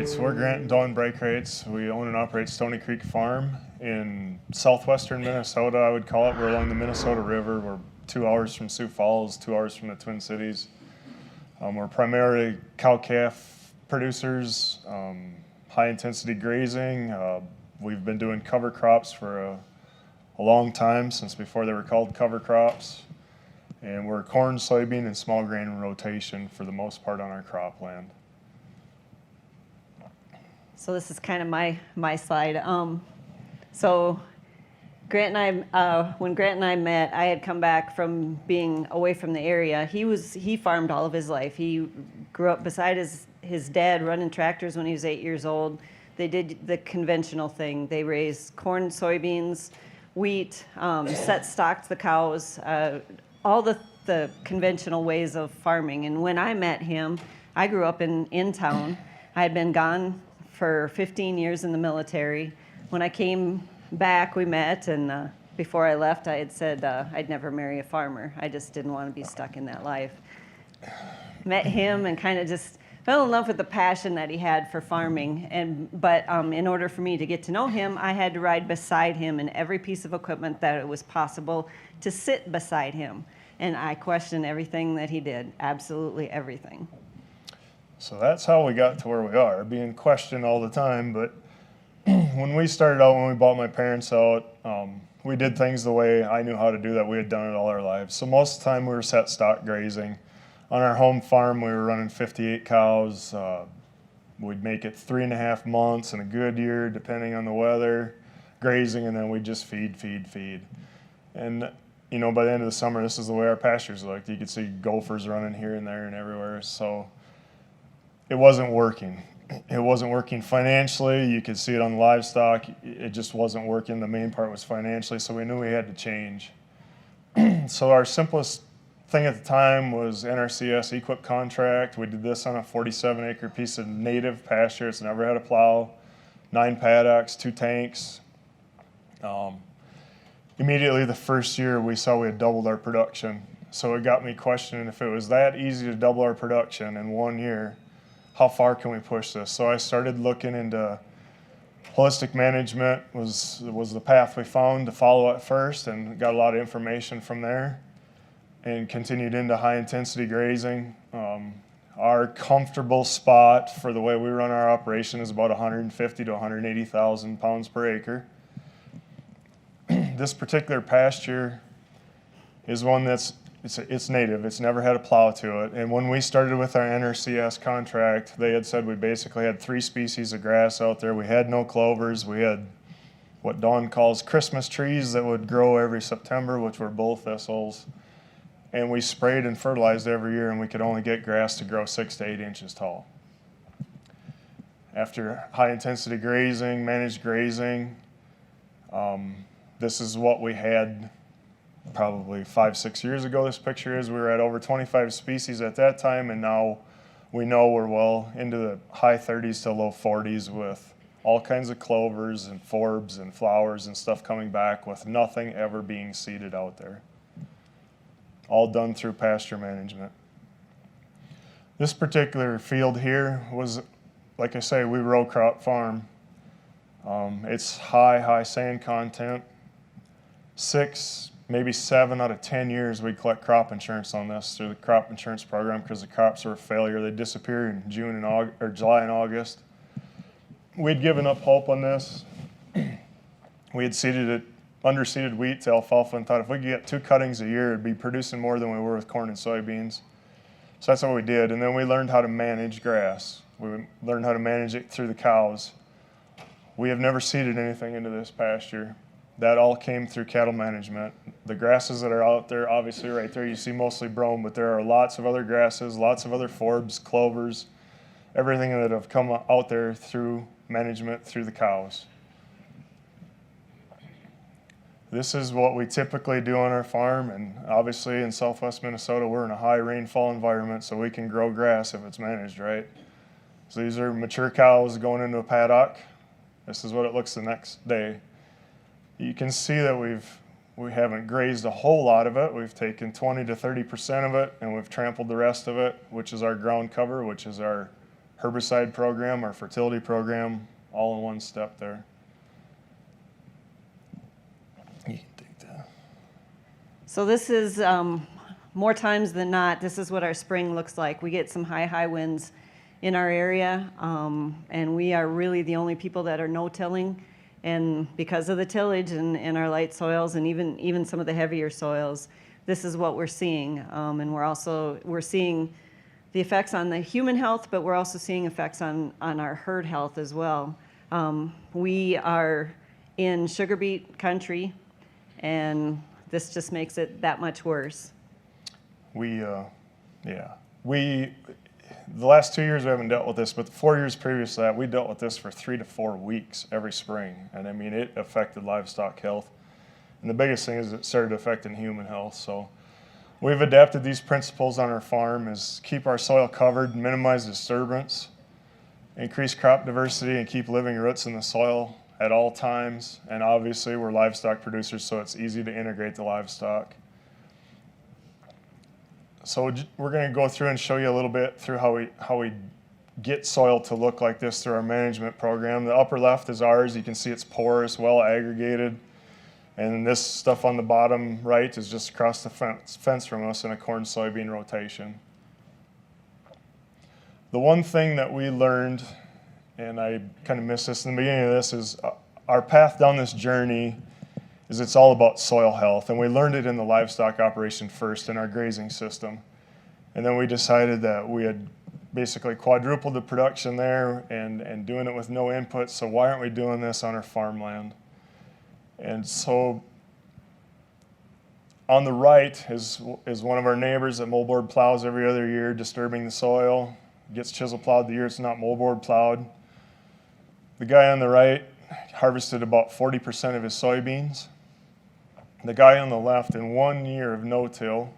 right, so we're Grant and Dawn Breitkreutz. We own and operate Stony Creek Farm in southwestern Minnesota, I would call it. We're along the Minnesota River. We're 2 hours from Sioux Falls, 2 hours from the Twin Cities. We're primarily cow-calf producers, high-intensity grazing. We've been doing cover crops for a long time, since before they were called cover crops. And we're corn, soybean, and small grain rotation for the most part on our cropland. So this is kind of my slide. So Grant and I, when Grant and I met, I had come back from being away from the area. He farmed all of his life. He grew up beside his dad running tractors when he was 8 years old. They did the conventional thing. They raised corn, soybeans, wheat, stocked the cows, all the conventional ways of farming. And when I met him, I grew up in town. I had been gone for 15 years in the military. When I came back, we met, and before I left, I had said I'd never marry a farmer. I just didn't want to be stuck in that life. Met him and kind of just fell in love with the passion that he had for farming. But in order for me to get to know him, I had to ride beside him in every piece of equipment that it was possible to sit beside him. And I questioned everything that he did, absolutely everything. So that's how we got to where we are, being questioned all the time. But when we started out, when we bought my parents out, we did things the way I knew how to do that. We had done it all our lives. So most of the time we were set stock grazing. On our home farm, we were running 58 cows. We'd make it 3.5 months in a good year, depending on the weather, grazing, and then we'd just feed. And you know, by the end of the summer, this is the way our pastures looked. You could see gophers running here and there and everywhere. So it wasn't working. It wasn't working financially. You could see it on the livestock. It just wasn't working. The main part was financially, so we knew we had to change. So our simplest thing at the time was NRCS equip contract. We did this on a 47-acre piece of native pasture. It's never had a plow, 9 paddocks, 2 tanks. Immediately the first year, we saw we had doubled our production. So it got me questioning, if it was that easy to double our production in 1 year, how far can we push this? So I started looking into holistic management was the path we found to follow at first, and got a lot of information from there, and continued into high intensity grazing. Our comfortable spot for the way we run our operation is about 150 to 180,000 pounds per acre. This particular pasture is one that's it's native. It's never had a plow to it. And when we started with our NRCS contract, they had said we basically had 3 species of grass out there. We had no clovers. We had what Dawn calls Christmas trees that would grow every September, which were bull thistles. And we sprayed and fertilized every year, and we could only get grass to grow 6 to 8 inches tall. After high intensity grazing, managed grazing, this is what we had probably 5-6 years ago. This picture is, we were at over 25 species at that time, and now we know we're well into the high 30s to low 40s with all kinds of clovers and forbs and flowers and stuff coming back, with nothing ever being seeded out there. All done through pasture management. This particular field here was, like I say, we row crop farm. It's high sand content. 6, maybe 7 out of 10 years we'd collect crop insurance on this through the crop insurance program, because the crops were a failure. They disappear in June and August, or July and August. We'd given up hope on this. We had seeded it, underseeded wheat to alfalfa, and thought if we could get 2 cuttings a year, it'd be producing more than we were with corn and soybeans. So that's what we did. And then we learned how to manage grass. We learned how to manage it through the cows. We have never seeded anything into this pasture. That all came through cattle management. The grasses that are out there, obviously right there, you see mostly brome, but there are lots of other grasses, lots of other forbs, clovers, everything that have come out there through management through the cows. This is what we typically do on our farm, and obviously in southwest Minnesota, we're in a high rainfall environment, so we can grow grass if it's managed right. So these are mature cows going into a paddock. This is what it looks the next day. You can see that we haven't grazed a whole lot of it. We've taken 20 to 30% of it, and we've trampled the rest of it, which is our ground cover, which is our herbicide program, our fertility program, all in one step there. You can take that. So this is, more times than not, this is what our spring looks like. We get some high winds in our area, and we are really the only people that are no-tilling. And because of the tillage and our light soils and even some of the heavier soils, this is what we're seeing. And we're seeing the effects on the human health, but we're also seeing effects on our herd health as well. We are in sugar beet country, and this just makes it that much worse. The last 2 years we haven't dealt with this, but the 4 years previous to that, we dealt with this for 3 to 4 weeks every spring. And I mean, it affected livestock health. And the biggest thing is it started affecting human health. So we've adapted these principles on our farm is keep our soil covered, minimize disturbance, increase crop diversity, and keep living roots in the soil at all times. And obviously we're livestock producers, so it's easy to integrate the livestock. So we're going to go through and show you a little bit through how we get soil to look like this through our management program. The upper left is ours. You can see it's porous, well aggregated. And this stuff on the bottom right is just across the fence from us in a corn-soybean rotation. The one thing that we learned, and I kind of missed this in the beginning of this, is our path down this journey is it's all about soil health. And we learned it in the livestock operation first in our grazing system. And then we decided that we had basically quadrupled the production there and doing it with no input, so why aren't we doing this on our farmland? And so on the right is one of our neighbors that moldboard plows every other year, disturbing the soil, gets chisel plowed the year it's not moldboard plowed. The guy on the right harvested about 40% of his soybeans. The guy on the left, in 1 year of no-till,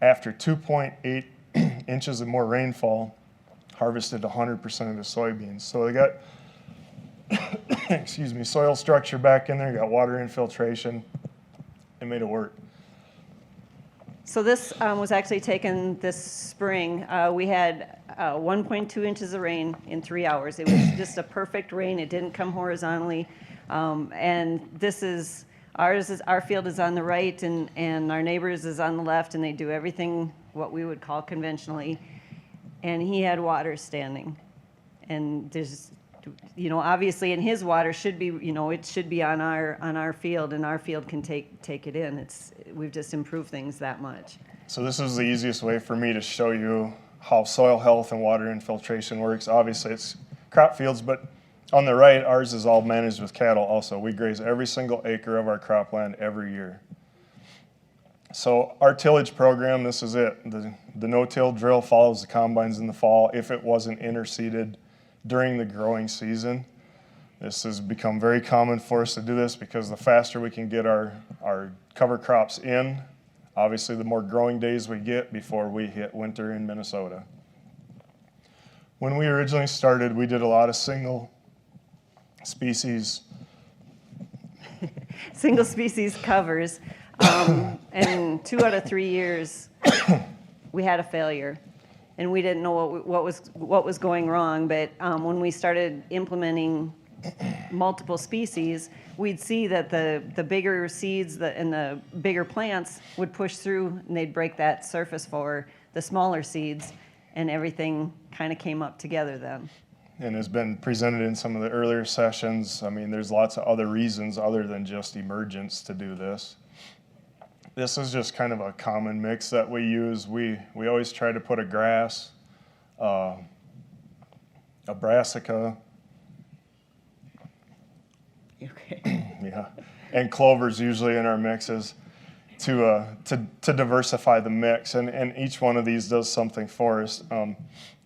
after 2.8 inches of more rainfall, harvested 100% of his soybeans. So they got, excuse me, soil structure back in there, got water infiltration, and made it work. So this was actually taken this spring. We had 1.2 inches of rain in 3 hours. It was just a perfect rain. It didn't come horizontally. And this is, our field is on the right and our neighbors is on the left, and they do everything what we would call conventionally. And he had water standing. And there's, obviously in his water should be, it should be on our field, and our field can take it in. We've just improved things that much. So this is the easiest way for me to show you how soil health and water infiltration works. Obviously it's crop fields, but on the right, ours is all managed with cattle also. We graze every single acre of our cropland every year. So our tillage program, this is it. The no-till drill follows the combines in the fall if it wasn't interseeded during the growing season. This has become very common for us to do this because the faster we can get our cover crops in, obviously the more growing days we get before we hit winter in Minnesota. When we originally started, we did a lot of single species covers, and 2 out of 3 years we had a failure. And we didn't know what was going wrong, but when we started implementing multiple species, we'd see that the bigger seeds and the bigger plants would push through, and they'd break that surface for the smaller seeds, and everything kind of came up together then. And has been presented in some of the earlier sessions. I mean, there's lots of other reasons other than just emergence to do this. This is just kind of a common mix that we use. We always try to put a grass, a brassica, Okay. yeah, and clovers usually in our mixes to diversify the mix. And each one of these does something for us.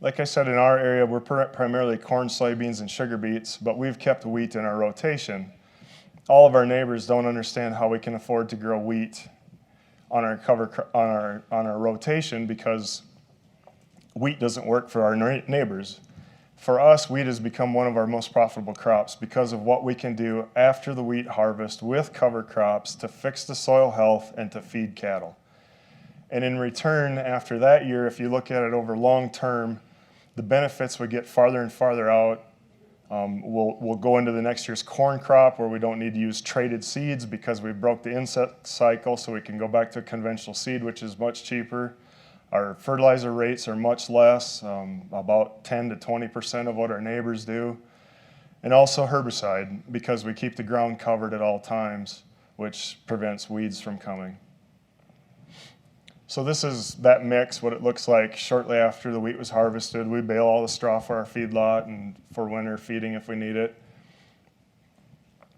Like I said, in our area, we're primarily corn, soybeans, and sugar beets, but we've kept wheat in our rotation. All of our neighbors don't understand how we can afford to grow wheat on our rotation because wheat doesn't work for our neighbors. For us, wheat has become one of our most profitable crops because of what we can do after the wheat harvest with cover crops to fix the soil health and to feed cattle. And in return, after that year, if you look at it over long term, the benefits we get farther and farther out. We'll go into the next year's corn crop where we don't need to use traded seeds because we broke the insect cycle, so we can go back to conventional seed, which is much cheaper. Our fertilizer rates are much less, about 10 to 20% of what our neighbors do. And also herbicide, because we keep the ground covered at all times, which prevents weeds from coming. So this is that mix, what it looks like shortly after the wheat was harvested. We bale all the straw for our feedlot and for winter feeding if we need it.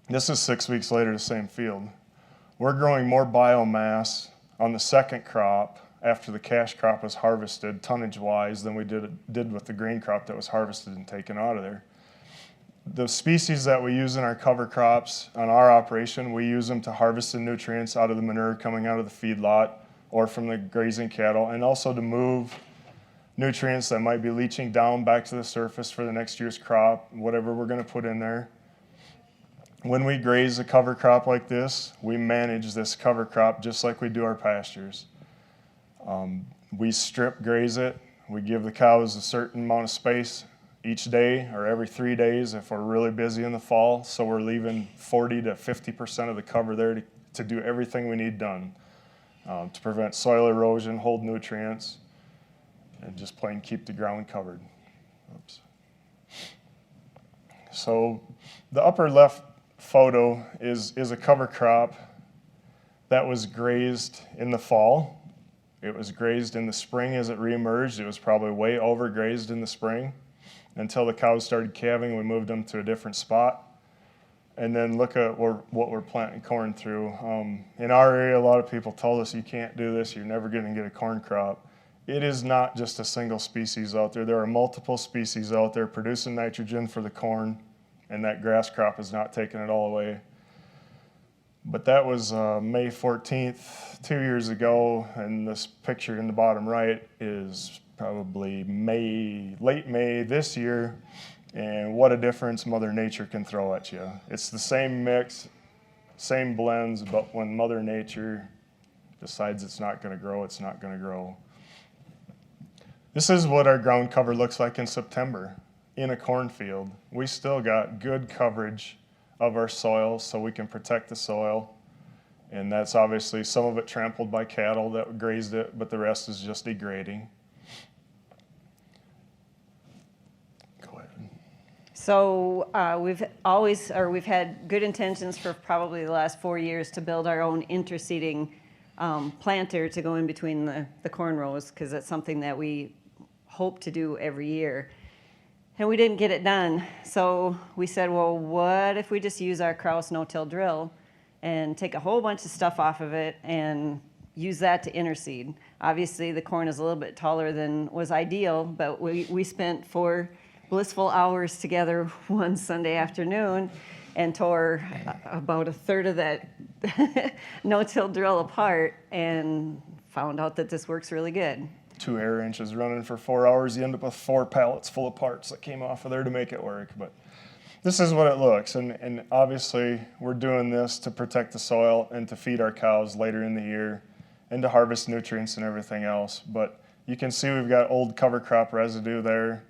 This is 6 weeks later, the same field. We're growing more biomass on the second crop after the cash crop was harvested, tonnage-wise, than we did with the grain crop that was harvested and taken out of there. The species that we use in our cover crops on our operation, we use them to harvest the nutrients out of the manure coming out of the feedlot or from the grazing cattle, and also to move nutrients that might be leaching down back to the surface for the next year's crop, whatever we're going to put in there. When we graze a cover crop like this, we manage this cover crop just like we do our pastures. We strip graze it. We give the cows a certain amount of space each day or every 3 days if we're really busy in the fall. So we're leaving 40 to 50% of the cover there to do everything we need done to prevent soil erosion, hold nutrients, and just plain keep the ground covered. Oops. So the upper left photo is a cover crop that was grazed in the fall. It was grazed in the spring as it reemerged. It was probably way overgrazed in the spring. Until the cows started calving, we moved them to a different spot. And then look at what we're planting corn through. In our area, a lot of people told us, you can't do this, you're never going to get a corn crop. It is not just a single species out there. There are multiple species out there producing nitrogen for the corn, and that grass crop is not taking it all away. But that was May 14th, 2 years ago, and this picture in the bottom right is probably late May this year, and what a difference Mother Nature can throw at you. It's the same mix, same blends, but when Mother Nature decides it's not going to grow, it's not going to grow. This is what our ground cover looks like in September in a cornfield. We still got good coverage of our soil so we can protect the soil, and that's obviously some of it trampled by cattle that grazed it, but the rest is just degrading. So we've had good intentions for probably the last 4 years to build our own interseeding planter to go in between the corn rows, because that's something that we hope to do every year. And we didn't get it done. So we said, well, what if we just use our Kraus no-till drill and take a whole bunch of stuff off of it and use that to interseed? Obviously, the corn is a little bit taller than was ideal, but we spent 4 blissful hours together one Sunday afternoon and tore about a third of that no-till drill apart and found out that this works really good. 2 air inches running for 4 hours, you end up with 4 pallets full of parts that came off of there to make it work. But this is what it looks, and obviously we're doing this to protect the soil and to feed our cows later in the year and to harvest nutrients and everything else. But you can see we've got old cover crop residue there.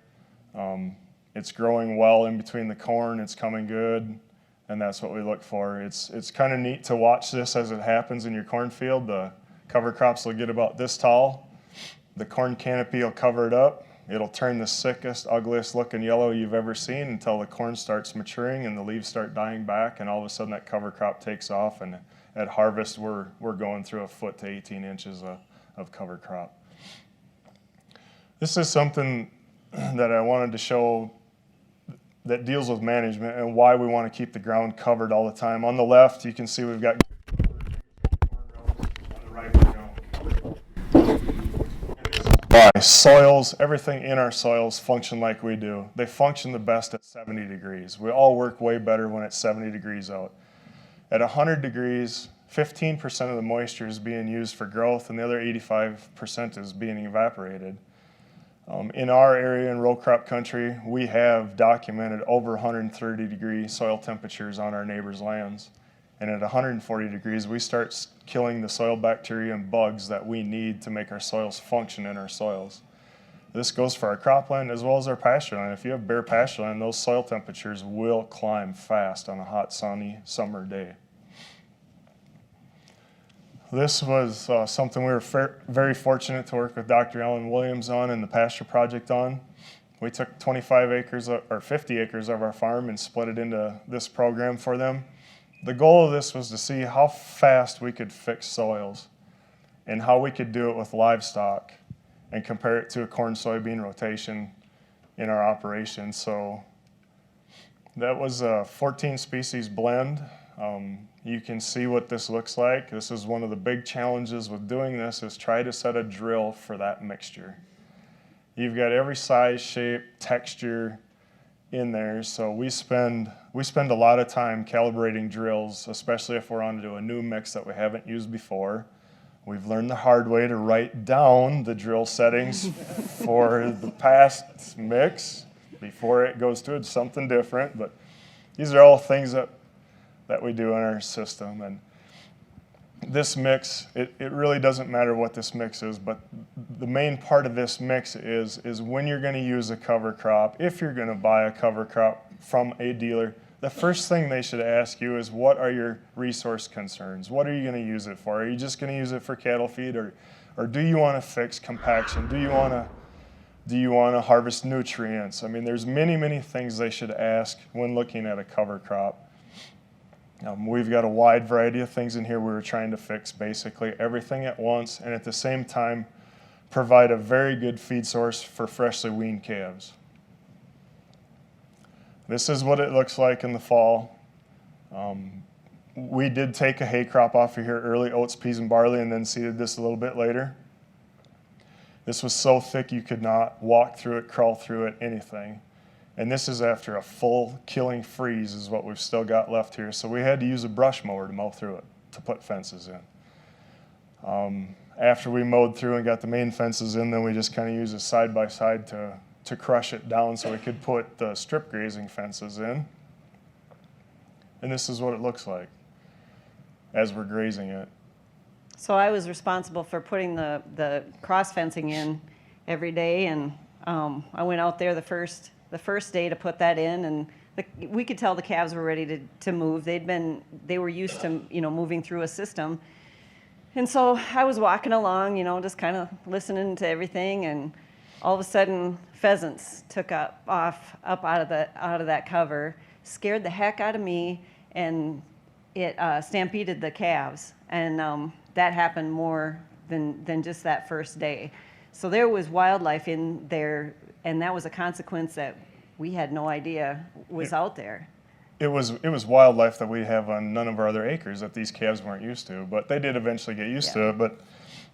It's growing well in between the corn, it's coming good, and that's what we look for. It's kind of neat to watch this as it happens in your cornfield. The cover crops will get about this tall. The corn canopy will cover it up. It'll turn the sickest, ugliest looking yellow you've ever seen until the corn starts maturing and the leaves start dying back, and all of a sudden that cover crop takes off, and at harvest we're going through 1 foot to 18 inches of cover crop. This is something that I wanted to show that deals with management and why we want to keep the ground covered all the time. On the left, you can see we've got on the right, why soils, everything in our soils function like we do. They function the best at 70 degrees. We all work way better when it's 70 degrees out. At 100 degrees, 15% of the moisture is being used for growth, and the other 85% is being evaporated. In our area in row crop country, we have documented over 130 degree soil temperatures on our neighbors' lands. And at 140 degrees, we start killing the soil bacteria and bugs that we need to make our soils function in our soils. This goes for our cropland as well as our pasture land. If you have bare pasture land, those soil temperatures will climb fast on a hot, sunny summer day. This was something we were very fortunate to work with Dr. Ellen Williams on and the pasture project on. We took 25 acres or 50 acres of our farm and split it into this program for them. The goal of this was to see how fast we could fix soils and how we could do it with livestock and compare it to a corn-soybean rotation in our operation. So that was a 14 species blend. You can see what this looks like. This is one of the big challenges with doing this, is try to set a drill for that mixture. You've got every size, shape, texture in there, so we spend a lot of time calibrating drills, especially if we're onto a new mix that we haven't used before. We've learned the hard way to write down the drill settings for the past mix before it goes to something different, but these are all things that we do in our system. And this mix, it really doesn't matter what this mix is, but the main part of this mix is when you're going to use a cover crop, if you're going to buy a cover crop from a dealer, the first thing they should ask you is, what are your resource concerns? What are you going to use it for? Are you just going to use it for cattle feed, or do you want to fix compaction? Do you want to harvest nutrients? I mean, there's many things they should ask when looking at a cover crop. We've got a wide variety of things in here. We were trying to fix basically everything at once, and at the same time provide a very good feed source for freshly weaned calves. This is what it looks like in the fall. We did take a hay crop off of here early, oats, peas, and barley, and then seeded this a little bit later. This was so thick you could not walk through it, crawl through it, anything. And this is after a full killing freeze is what we've still got left here. So we had to use a brush mower to mow through it, to put fences in. After we mowed through and got the main fences in, then we just kind of used a side-by-side to crush it down so we could put the strip grazing fences in. And this is what it looks like as we're grazing it. So I was responsible for putting the cross fencing in every day, and I went out there the first day to put that in, and we could tell the calves were ready to move. They were used to moving through a system, and so I was walking along, just kind of listening to everything, and all of a sudden pheasants took off out of that cover, scared the heck out of me, and it stampeded the calves, and that happened more than just that first day. So there was wildlife in there, and that was a consequence that we had no idea was out there. It was wildlife that we have on none of our other acres that these calves weren't used to, but they did eventually get used to it. But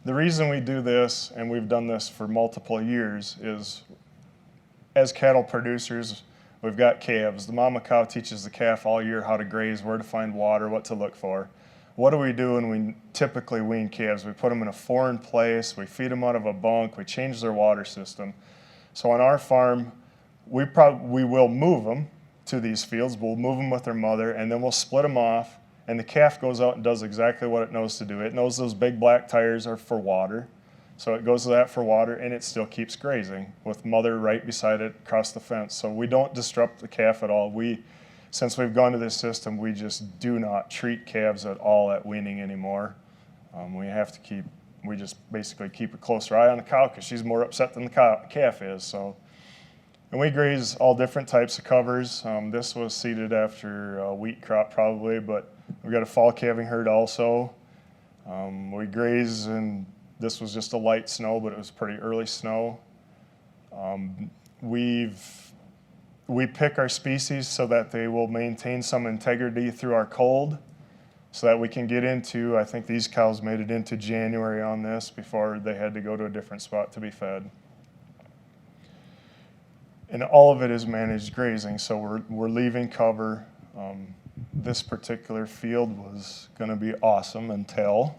the reason we do this, and we've done this for multiple years, is as cattle producers, we've got calves. The mama cow teaches the calf all year how to graze, where to find water, what to look for. What do we do when we typically wean calves? We put them in a foreign place, we feed them out of a bunk, we change their water system. So on our farm, we will move them to these fields. We'll move them with their mother, and then we'll split them off, and the calf goes out and does exactly what it knows to do. It knows those big black tires are for water, so it goes to that for water, and it still keeps grazing with mother right beside it across the fence. So we don't disrupt the calf at all. Since we've gone to this system, we just do not treat calves at all at weaning anymore. We just basically keep a closer eye on the cow because she's more upset than the calf is. So, and we graze all different types of covers. This was seeded after a wheat crop probably, but we've got a fall calving herd also. We graze, and this was just a light snow, but it was pretty early snow. We pick our species so that they will maintain some integrity through our cold, so that we can get into, I think these cows made it into January on this before they had to go to a different spot to be fed. And all of it is managed grazing, so we're leaving cover. This particular field was going to be awesome until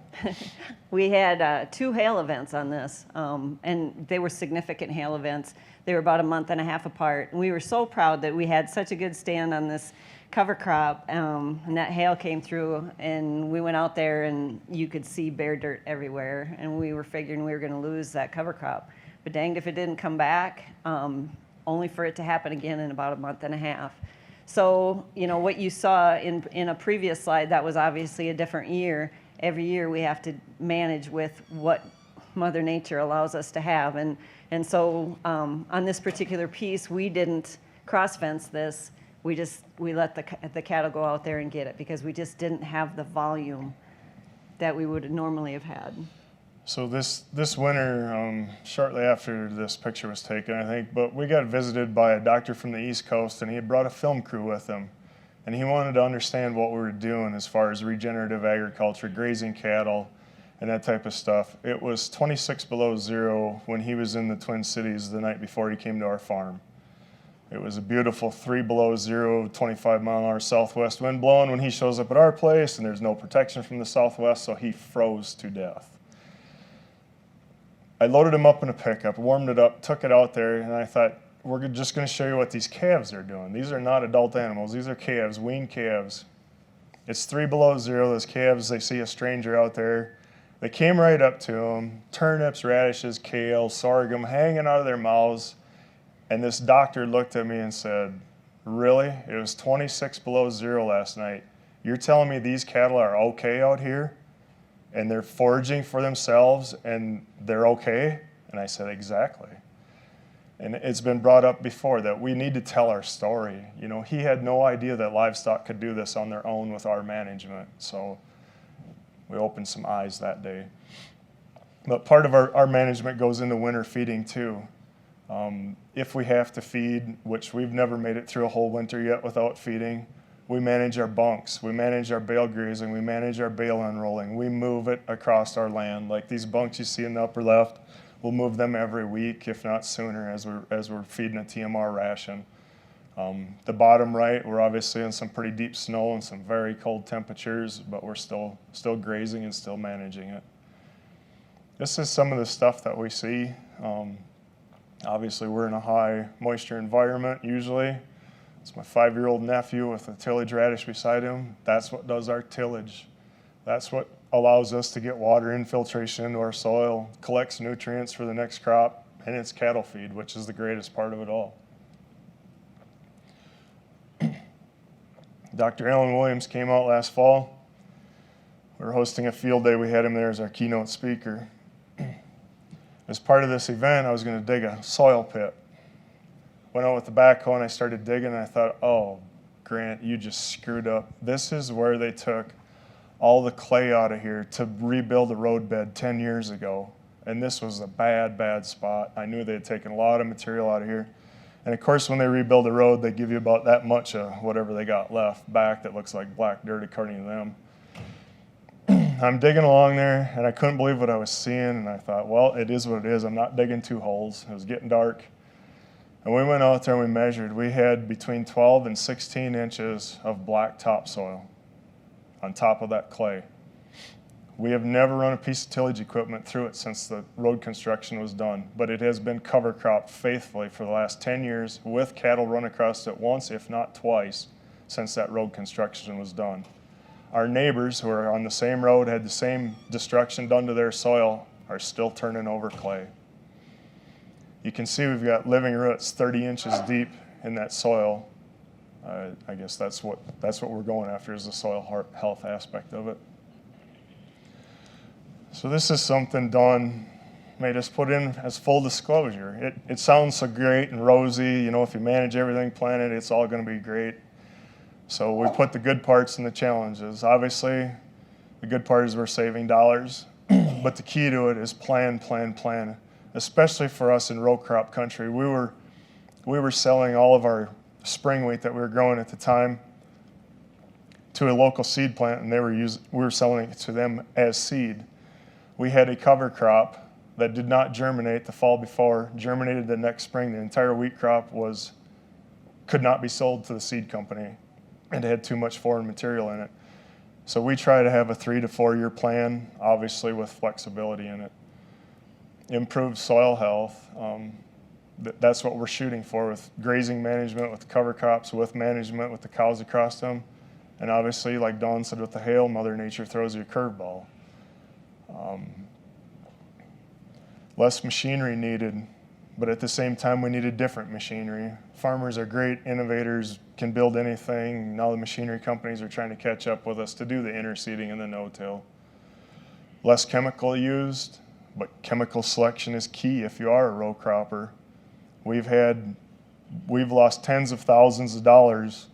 we had 2 hail events on this, and they were significant hail events. They were about a month and a half apart, and we were so proud that we had such a good stand on this cover crop, and that hail came through, and we went out there, and you could see bare dirt everywhere, and we were figuring we were going to lose that cover crop. but danged if it didn't come back, only for it to happen again in about a month and a half. So, you know, what you saw in a previous slide, that was obviously a different year. Every year we have to manage with what Mother Nature allows us to have. And so on this particular piece, we didn't cross-fence this. We let the cattle go out there and get it because we just didn't have the volume that we would normally have had. So this winter, shortly after this picture was taken, I think, but we got visited by a doctor from the East Coast, and he had brought a film crew with him. And he wanted to understand what we were doing as far as regenerative agriculture, grazing cattle, and that type of stuff. It was 26 below zero when he was in the Twin Cities the night before he came to our farm. It was a beautiful 3 below zero, 25-mile-an-hour southwest wind blowing when he shows up at our place, and there's no protection from the southwest, so he froze to death. I loaded him up in a pickup, warmed it up, took it out there, and I thought, we're just going to show you what these calves are doing. These are not adult animals. These are calves, weaned calves. It's 3 below zero. Those calves, they see a stranger out there. They came right up to them, turnips, radishes, kale, sorghum hanging out of their mouths. And this doctor looked at me and said, really? It was 26 below zero last night. You're telling me these cattle are okay out here? And they're foraging for themselves and they're okay? And I said, exactly. And it's been brought up before that we need to tell our story. You know, he had no idea that livestock could do this on their own with our management. So we opened some eyes that day. But part of our management goes into winter feeding too. If we have to feed, which we've never made it through a whole winter yet without feeding, we manage our bunks, we manage our bale grazing, we manage our bale unrolling. We move it across our land. Like these bunks you see in the upper left, we'll move them every week, if not sooner, as we're feeding a TMR ration. The bottom right, we're obviously in some pretty deep snow and some very cold temperatures, but we're still grazing and still managing it. This is some of the stuff that we see. Obviously, we're in a high moisture environment usually. It's my 5-year-old nephew with a tillage radish beside him. That's what does our tillage. That's what allows us to get water infiltration into our soil, collects nutrients for the next crop, and it's cattle feed, which is the greatest part of it all. Dr. Alan Williams came out last fall. We were hosting a field day. We had him there as our keynote speaker. As part of this event, I was going to dig a soil pit. Went out with the backhoe and I started digging, and I thought, oh, Grant, you just screwed up. This is where they took all the clay out of here to rebuild the road bed 10 years ago. And this was a bad, bad spot. I knew they had taken a lot of material out of here. And of course, when they rebuild the road, they give you about that much of whatever they got left back that looks like black dirt according to them. I'm digging along there, and I couldn't believe what I was seeing, and I thought, well, it is what it is. I'm not digging 2 holes. It was getting dark. And we went out there and we measured. We had between 12 and 16 inches of black topsoil on top of that clay. We have never run a piece of tillage equipment through it since the road construction was done, but it has been cover cropped faithfully for the last 10 years with cattle run across it once, if not twice, since that road construction was done. Our neighbors who are on the same road, had the same destruction done to their soil, are still turning over clay. You can see we've got living roots 30 inches deep in that soil. I guess that's what we're going after, is the soil health aspect of it. So this is something Dawn made us put in as full disclosure. It sounds so great and rosy, you know, if you manage everything, plan it, it's all going to be great. So we put the good parts and the challenges. Obviously, the good part is we're saving dollars, but the key to it is plan, plan, plan. Especially for us in row crop country, we were selling all of our spring wheat that we were growing at the time to a local seed plant, and we were selling it to them as seed. We had a cover crop that did not germinate the fall before, germinated the next spring. The entire wheat crop could not be sold to the seed company, and it had too much foreign material in it. So we try to have a 3 to 4 year plan, obviously with flexibility in it. Improved soil health, that's what we're shooting for with grazing management, with the cover crops, with management, with the cows across them. And obviously, like Dawn said, with the hail, Mother Nature throws you a curveball. less machinery needed, but at the same time we needed different machinery. Farmers are great innovators, can build anything. Now the machinery companies are trying to catch up with us to do the interseeding and the no-till. Less chemical used, but chemical selection is key if you are a row cropper. We've lost tens of thousands of dollars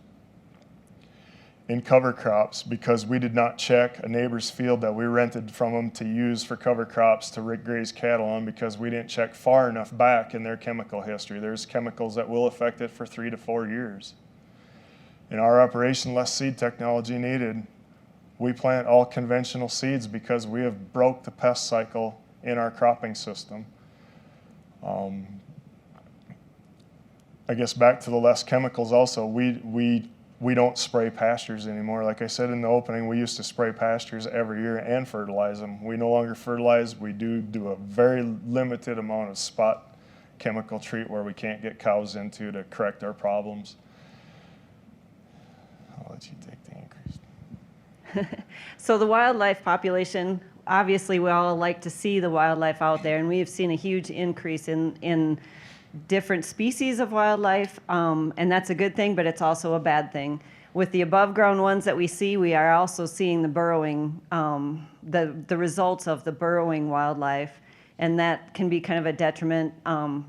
in cover crops because we did not check a neighbor's field that we rented from them to use for cover crops to graze cattle on because we didn't check far enough back in their chemical history. There's chemicals that will affect it for 3 to 4 years. In our operation, less seed technology needed. We plant all conventional seeds because we have broke the pest cycle in our cropping system. I guess back to the less chemicals also, we don't spray pastures anymore. Like I said in the opening, we used to spray pastures every year and fertilize them. We no longer fertilize. We do a very limited amount of spot chemical treat where we can't get cows into to correct our problems. I'll let you take the increase. So the wildlife population, obviously we all like to see the wildlife out there, and we have seen a huge increase in different species of wildlife, and that's a good thing, but it's also a bad thing. With the above ground ones that we see, we are also seeing the burrowing, the results of the burrowing wildlife, and that can be kind of a detriment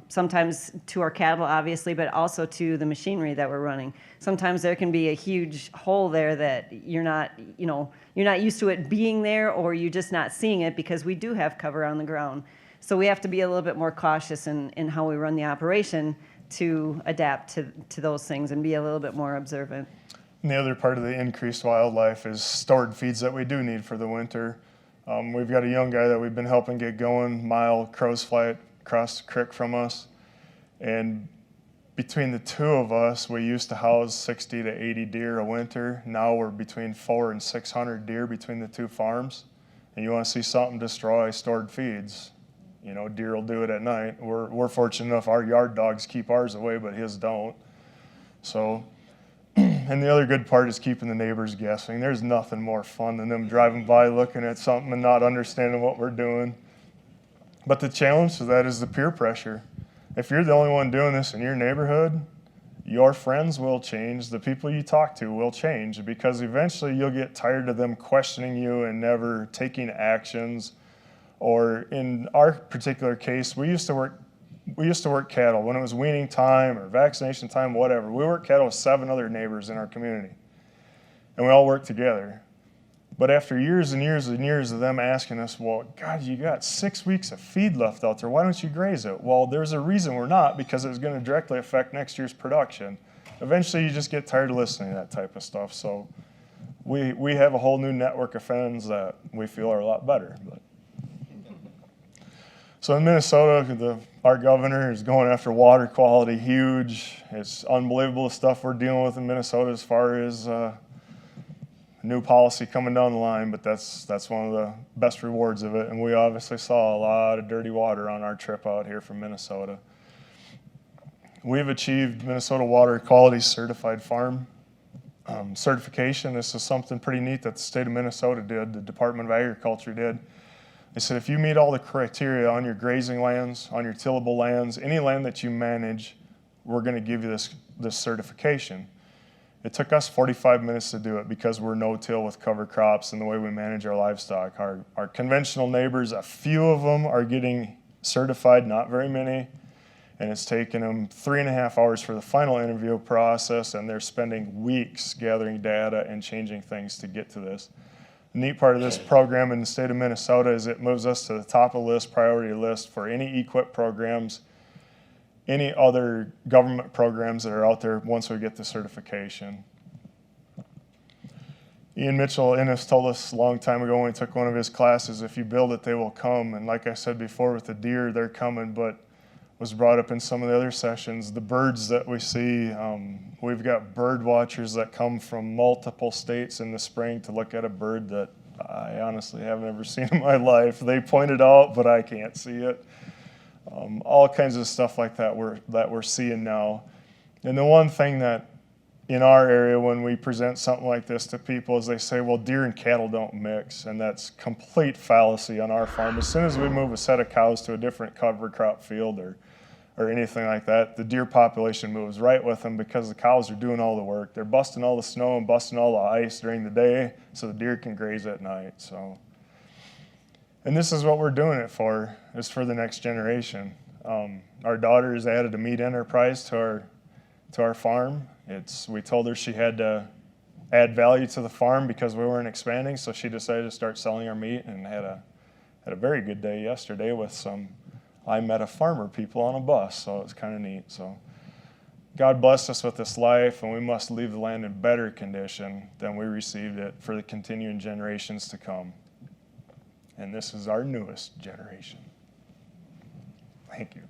sometimes to our cattle, obviously, but also to the machinery that we're running. Sometimes there can be a huge hole there that you're not used to it being there, or you're just not seeing it because we do have cover on the ground. So we have to be a little bit more cautious in how we run the operation to adapt to those things and be a little bit more observant. And the other part of the increased wildlife is stored feeds that we do need for the winter. We've got a young guy that we've been helping get going, Mile Crows Fly across the creek from us. And between the two of us, we used to house 60 to 80 deer a winter. Now we're between 400 and 600 deer between the two farms. And you want to see something destroy stored feeds. You know, deer will do it at night. We're fortunate enough our yard dogs keep ours away, but his don't. So, and the other good part is keeping the neighbors guessing. There's nothing more fun than them driving by looking at something and not understanding what we're doing. But the challenge to that is the peer pressure. If you're the only one doing this in your neighborhood, your friends will change. The people you talk to will change because eventually you'll get tired of them questioning you and never taking actions. Or in our particular case, we used to work cattle when it was weaning time or vaccination time, whatever. We worked cattle with 7 other neighbors in our community, and we all worked together. But after years and years and years of them asking us, well, God, you got 6 weeks of feed left out there. Why don't you graze it? Well, there's a reason we're not, because it's going to directly affect next year's production. Eventually, you just get tired of listening to that type of stuff. So we have a whole new network of friends that we feel are a lot better. But. So in Minnesota, our governor is going after water quality huge. It's unbelievable the stuff we're dealing with in Minnesota as far as new policy coming down the line, but that's one of the best rewards of it. And we obviously saw a lot of dirty water on our trip out here from Minnesota. We've achieved Minnesota Water Quality Certified Farm certification. This is something pretty neat that the state of Minnesota did, the Department of Agriculture did. They said if you meet all the criteria on your grazing lands, on your tillable lands, any land that you manage, we're going to give you this certification. It took us 45 minutes to do it because we're no-till with cover crops and the way we manage our livestock. Our conventional neighbors, a few of them are getting certified, not very many, and it's taken them 3.5 hours for the final interview process, and they're spending weeks gathering data and changing things to get to this. The neat part of this program in the state of Minnesota is it moves us to the top of the list, priority list for any EQIP programs, any other government programs that are out there once we get the certification. Ian Mitchell Innes told us a long time ago when we took one of his classes, if you build it, they will come. And like I said before with the deer, they're coming, but was brought up in some of the other sessions, the birds that we see, we've got bird watchers that come from multiple states in the spring to look at a bird that I honestly haven't ever seen in my life. They point it out, but I can't see it. All kinds of stuff like that we're seeing now. And the one thing that in our area, when we present something like this to people, is they say, well, deer and cattle don't mix, and that's complete fallacy on our farm. As soon as we move a set of cows to a different cover crop field or anything like that, the deer population moves right with them because the cows are doing all the work. They're busting all the snow and busting all the ice during the day so the deer can graze at night. So, and this is what we're doing it for, is for the next generation. Our daughter has added a meat enterprise to our farm. We told her she had to add value to the farm because we weren't expanding, so she decided to start selling our meat, and had a very good day yesterday with some I met a farmer people on a bus, so it was kind of neat. So God blessed us with this life, and we must leave the land in better condition than we received it for the continuing generations to come. And this is our newest generation. Thank you.